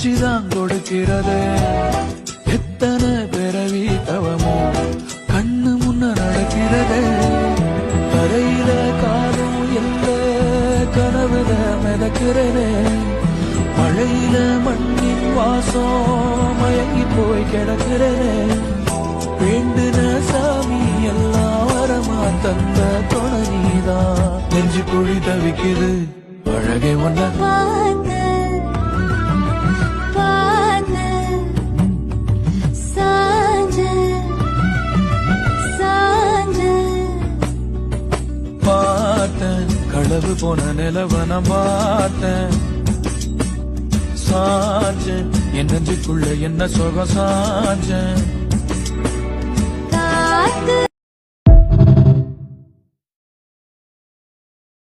காட்சிதான் கொடுக்கிறது. எத்தனை பிறவி தவமோ கண்ணு முன்ன நடக்கிறது. கரையில காலம் எந்த கனவுல மிதக்கிறேனே. மழையில மண்ணின் வாசம் மயங்கி போய் கிடக்கிறேனே. வேண்டுன சாமி எல்லாம் வரமா தந்த துணை நீதான். நெஞ்சு குழி தவிக்குது அழகே ஒன்ன பார்த்தேன். களவு போன நிலவன பார்த்தேன். சாஞ்சேன் என் நெஞ்சுக்குள்ள என்ன சுகம் சாஞ்சேன்.